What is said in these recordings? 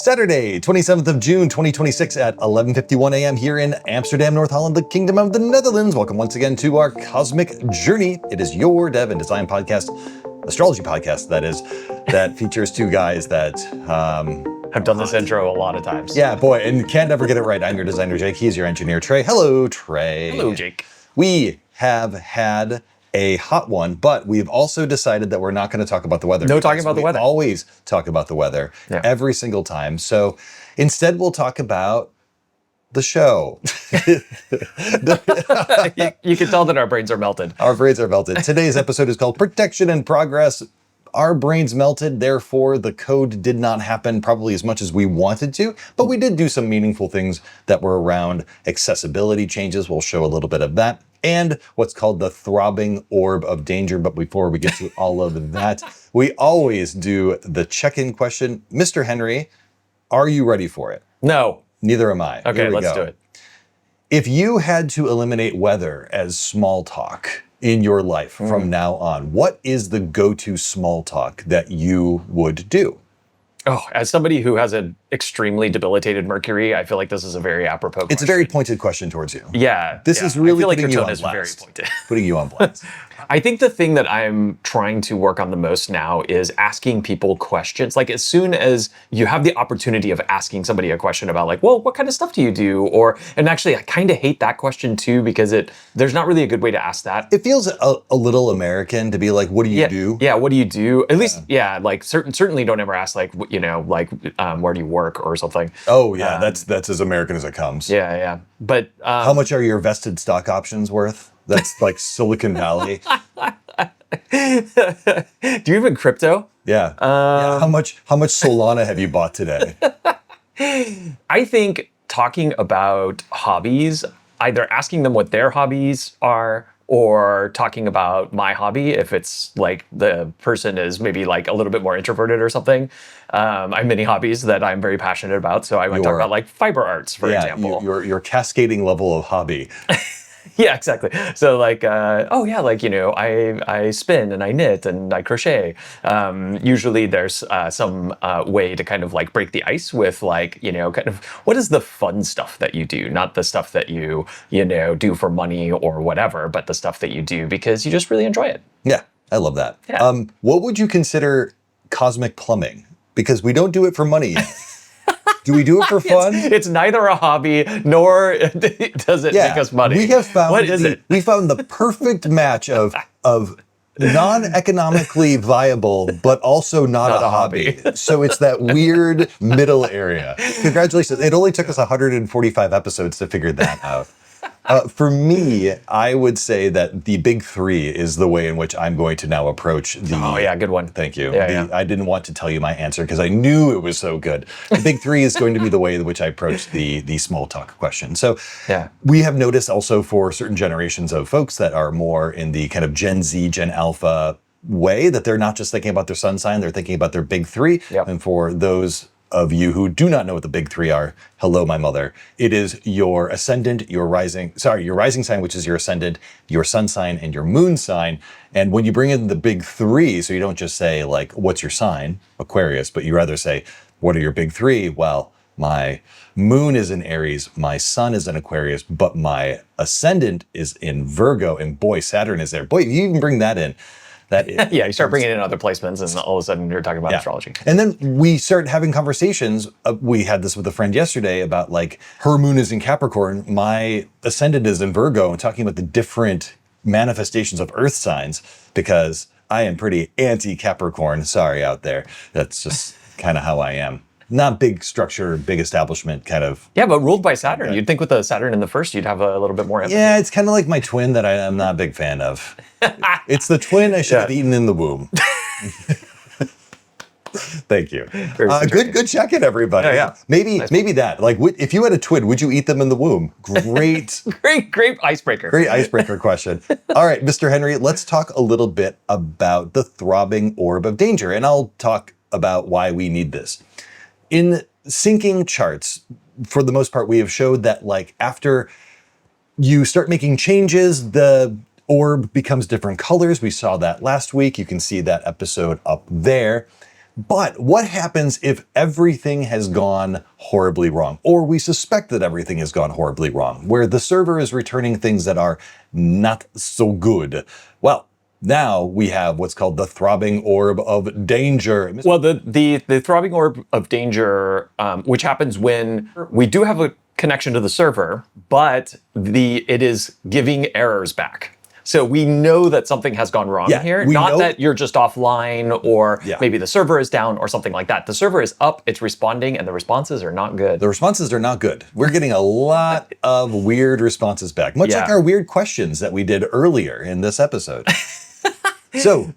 Saturday, 27th of June, 2026 at 11:51 a.m. here in Amsterdam, North Holland, the Kingdom of the Netherlands. Welcome once again to our cosmic journey. It is your dev and design podcast, astrology podcast, that features two guys that I've done this intro a lot of times. Yeah, boy, and can't ever get it right. I'm your designer, Jake. He's your engineer, Trey. Hello, Trey. Hello, Jake. We have had a hot one, but we've also decided that we're not going to talk about the weather. No talking about the weather. We always talk about the weather every single time. So instead, we'll talk about the show. You can tell that our brains are melted. Our brains are melted. Today's episode is called Protection and Progress. Our brains melted, therefore the code did not happen probably as much as we wanted to, but we did do some meaningful things that were around accessibility changes. We'll show a little bit of that. And what's called the Throbbing Orb of Danger. But before we get to all of that, we always do the check-in question. Mr. Henry, are you ready for it? No. Neither am I. Okay, let's do it. If you had to eliminate weather as small talk in your life from now on, what is the go-to small talk that you would do? Oh, as somebody who has an extremely debilitated Mercury, I feel like this is a very apropos question. It's a very pointed question towards you. Yeah. This is really I feel putting like you your on tone is very blast. pointed. Putting you on blast. I think the thing that I'm trying to work on the most now is asking people questions. Like as soon as you have the opportunity of asking somebody a question about like, well, what kind of stuff do you do? And actually I kind of hate that question too, because there's not really a good way to ask that. It feels a little American to be like, what do you do? Yeah, what do you do? At least, like certainly don't ever ask like, where do you work or something. Oh yeah, that's as American as it comes. Yeah. But how much are your vested stock options worth? That's like Silicon Valley. Do you even crypto? Yeah. How much Solana have you bought today? I think talking about hobbies, either asking them what their hobbies are or talking about my hobby, if it's like the person is maybe like a little bit more introverted or something. I have many hobbies that I'm very passionate about. So I might talk about like fiber arts, for example. Your cascading level of hobby. Yeah, exactly. So like, I spin and I knit and I crochet. Usually there's some way to kind of like break the ice with like, kind of what is the fun stuff that you do? Not the stuff that you do for money or whatever, but the stuff that you do because you just really enjoy it. Yeah, I love that. Yeah. What would you consider cosmic plumbing? Because we don't do it for money yet. Do we do it for fun? It's neither a hobby nor does it make us money. We have found what is it? We found the perfect match of non-economically viable, but also not a hobby. So it's that weird middle area. Congratulations. It only took us 145 episodes to figure that out. For me, I would say that the big three is the way in which I'm going to now approach the... Oh, yeah, good one. Thank you. Yeah. I didn't want to tell you my answer because I knew it was so good. The big three is going to be the way in which I approach the small talk question. So we have noticed also for certain generations of folks that are more in the kind of Gen Z, Gen Alpha way, that they're not just thinking about their sun sign, they're thinking about their big three. Yep. And for those of you who do not know what the big three are, hello, my mother. It is your ascendant, your rising sign, which is your ascendant, your sun sign, and your moon sign. And when you bring in the big three, so you don't just say like, what's your sign, Aquarius, but you rather say, what are your big three? Well, my moon is in Aries, my sun is in Aquarius, but my ascendant is in Virgo, and boy, Saturn is there. Boy, you even bring that in. You start bringing in other placements and all of a sudden you're talking about astrology. And then we start having conversations. We had this with a friend yesterday about like her moon is in Capricorn, my ascendant is in Virgo, and talking about the different manifestations of earth signs because I am pretty anti-Capricorn. Sorry out there. That's just kind of how I am. Not big structure, big establishment kind of. Yeah, but ruled by Saturn. You'd think with the Saturn in the first, you'd have a little bit more empathy. Yeah, it's kind of like my twin that I'm not a big fan of. It's the twin I should have eaten in the womb. Thank you. Good check-in, everybody. Yeah. Maybe that. Like, if you had a twin, would you eat them in the womb? Great. Great icebreaker. Great icebreaker question. All right, Mr. Henry, let's talk a little bit about the Throbbing Orb of Danger, and I'll talk about why we need this. In syncing charts, for the most part, we have showed that like after you start making changes, the orb becomes different colors. We saw that last week. You can see that episode up there. But what happens if everything has gone horribly wrong, or we suspect that everything has gone horribly wrong, where the server is returning things that are not so good? Well, now we have what's called the Throbbing Orb of Danger. Well, the Throbbing Orb of Danger, which happens when we do have a connection to the server, but it is giving errors back. So we know that something has gone wrong here. Not that you're just offline or maybe the server is down or something like that. The server is up, it's responding, and the responses are not good. The responses are not good. We're getting a lot of weird responses back, much like our weird questions that we did earlier in this episode. So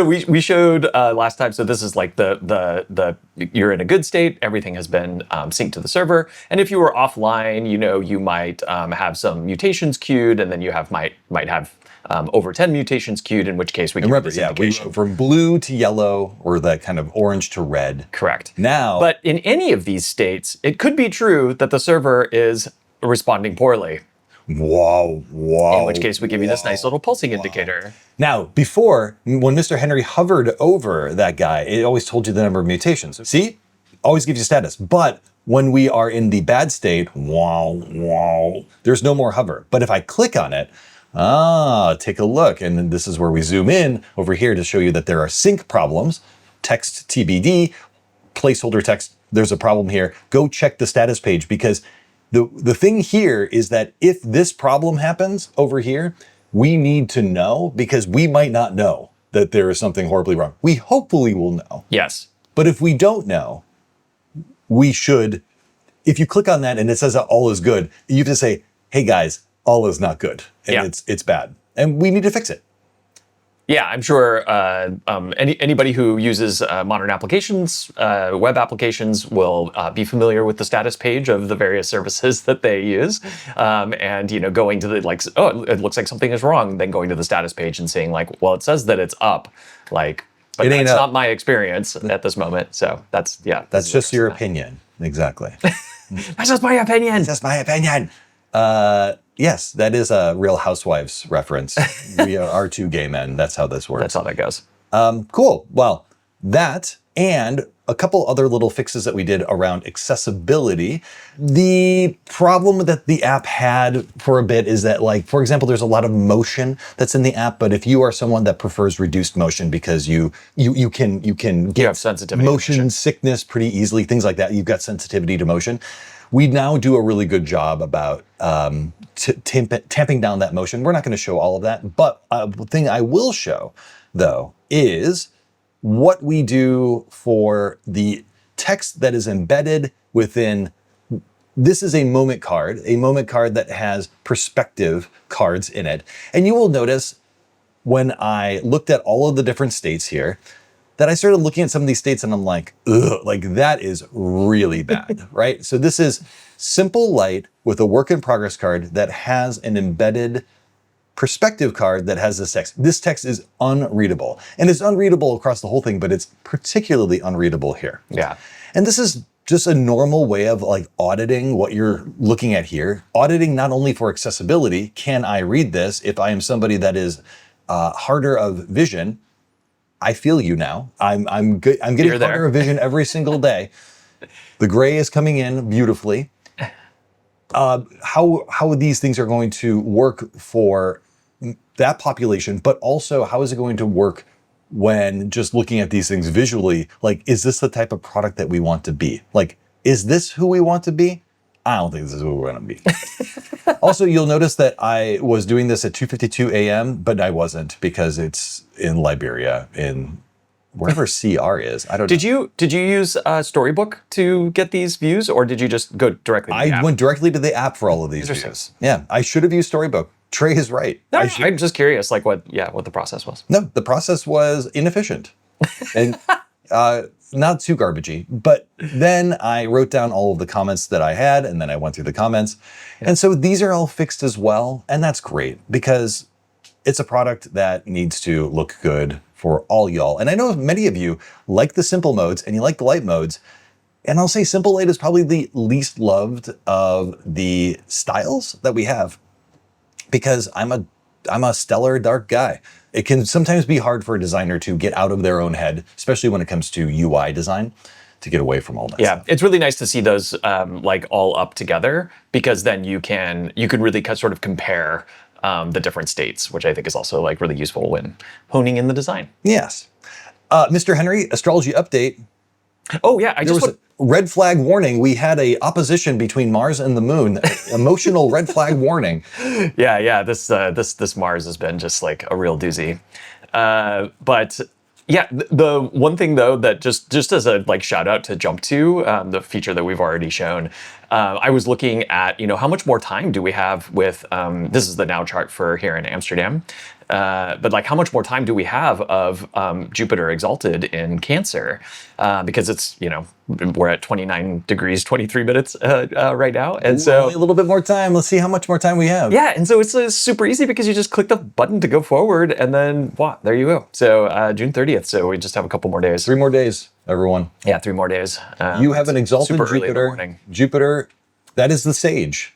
we showed last time. So this is like the you're in a good state. Everything has been synced to the server. And if you were offline, you might have some mutations queued, and then you might have over 10 mutations queued. In which case we can remember, we went from blue to yellow, or that kind of orange to red. Correct. Now, but in any of these states, it could be true that the server is responding poorly. Whoa. In which case we give you this nice little pulsing indicator. Now, before, when Mr. Henry hovered over that guy, it always told you the number of mutations. See? Always gives you status. But when we are in the bad state, there's no more hover. But if I click on it, take a look. And then this is where we zoom in over here to show you that there are sync problems. Text TBD, placeholder text, there's a problem here. Go check the status page, because the thing here is that if this problem happens over here, we need to know, because we might not know that there is something horribly wrong. We hopefully will know. Yes. But if we don't know, we should, if you click on that and it says that all is good, you have to say, hey guys, all is not good. And it's bad. And we need to fix it. Yeah, I'm sure anybody who uses modern applications, web applications, will be familiar with the status page of the various services that they use, and going to it looks like something is wrong, then going to the status page and saying well, it says that it's up, but that's not my experience at this moment. So that's just your opinion. Exactly. That's just my opinion. That's my opinion. Yes, that is a Real Housewives reference. We are two gay men. That's how this works. That's how that goes. Cool. Well, that and a couple other little fixes that we did around accessibility. The problem that the app had for a bit is that, for example, there's a lot of motion that's in the app, but if you are someone that prefers reduced motion because you can get sensitivity motion sickness pretty easily, things like that, you've got sensitivity to motion. We now do a really good job about tamping down that motion. We're not going to show all of that, but the thing I will show, though, is what we do for the text that is embedded within. This is a moment card that has perspective cards in it. And you will notice when I looked at all of the different states here, that I started looking at some of these states and I'm like, ugh, that is really bad, right? So this is simple light with a work in progress card that has an embedded perspective card that has this text. This text is unreadable, and it's unreadable across the whole thing, but it's particularly unreadable here. Yeah. And this is just a normal way of auditing what you're looking at here. Auditing not only for accessibility, can I read this? If I am somebody that is harder of vision, I feel you now. I'm good. I'm getting harder of vision every single day. The gray is coming in beautifully. How these things are going to work for that population, but also how is it going to work when just looking at these things visually? Is this the type of product that we want to be? Is this who we want to be? I don't think this is who we're going to be. Also, you'll notice that I was doing this at 2:52 a.m., but I wasn't, because it's in Liberia, in wherever CR is. I don't know. Did you use Storybook to get these views, or did you just go directly to the app? I went directly to the app for all of these views. Yeah, I should have used Storybook. Trey is right. No, I'm just curious, what the process was. No, the process was inefficient and not too garbagey. But then I wrote down all of the comments that I had, and then I went through the comments. Yeah. And so these are all fixed as well. And that's great, because it's a product that needs to look good for all y'all. And I know many of you like the simple modes and you like the light modes. And I'll say simple light is probably the least loved of the styles that we have, because I'm a stellar dark guy. it can sometimes be hard for a designer to get out of their own head, especially when it comes to UI design, to get away from all that stuff. It's really nice to see those like all up together, because then you can really sort of compare the different states, which I think is also like really useful when honing in the design. Yes. Mr. Henry, astrology update. Oh yeah, There was a red flag warning. We had a opposition between Mars and the moon. Emotional red flag warning. Yeah. This Mars has been just like a real doozy. But yeah, the one thing though that just as a like shout out to jump to the feature that we've already shown, I was looking at how much more time do we have with this is the now chart for here in Amsterdam. But like, how much more time do we have of Jupiter exalted in Cancer? Because it's, we're at 29 degrees, 23 minutes right now. And so only a little bit more time. Let's see how much more time we have. Yeah. And so it's super easy because you just click the button to go forward and then there you go. So June 30th. So we just have a couple more days. 3 more days, everyone. Yeah, 3 more days. You have an exalted super early in the Jupiter. morning. Jupiter, that is the sage.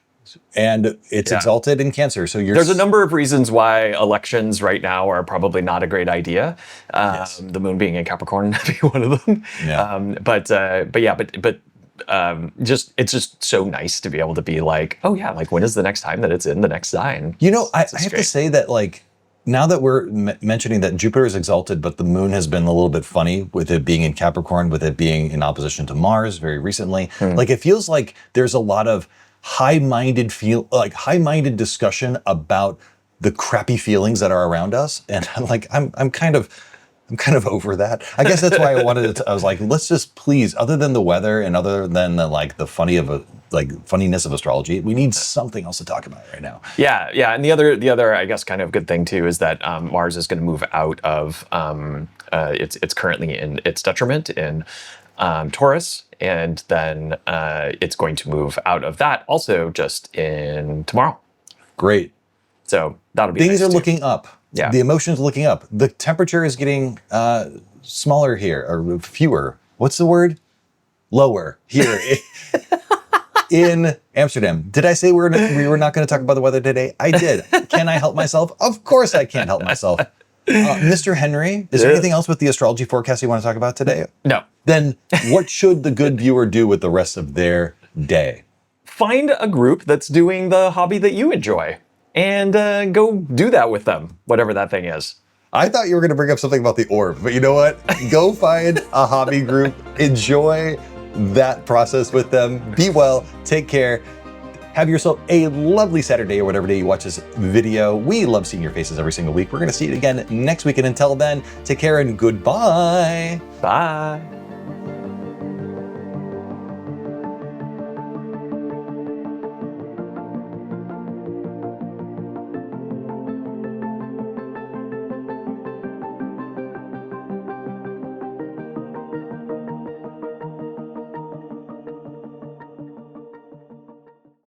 And it's exalted in Cancer. So there's a number of reasons why elections right now are probably not a great idea. The moon being in Capricorn being one of them. Yeah. It's just so nice to be able to be like, oh yeah, like when is the next time that it's in the next sign? I have to say that like, now that we're mentioning that Jupiter is exalted, but the moon has been a little bit funny with it being in Capricorn, with it being in opposition to Mars very recently. Like it feels like there's a lot of high-minded discussion about the crappy feelings that are around us, and I'm kind of over that. I guess that's why I was like, let's just please, other than the weather and other than the funniness of astrology, we need something else to talk about right now. Yeah, and the other I guess kind of good thing too is that Mars is going to move out of it's currently in its detriment in Taurus, and then it's going to move out of that also just in tomorrow. Great. So that'll be things nice are too. looking up. Yeah. The emotions looking up. The temperature is getting smaller here, or fewer. What's the word? Lower here in Amsterdam. Did I say we were not going to talk about the weather today? I did. Can I help myself? Of course I can't help myself. Mr. Henry, is there anything else with the astrology forecast you want to talk about today? No. Then what should the good viewer do with the rest of their day? Find a group that's doing the hobby that you enjoy and go do that with them, whatever that thing is. I thought you were going to bring up something about the orb, but you know what? Go find a hobby group. Enjoy that process with them. Be well. Take care. Have yourself a lovely Saturday or whatever day you watch this video. We love seeing your faces every single week. We're going to see it again next week. And until then, take care and goodbye. Bye.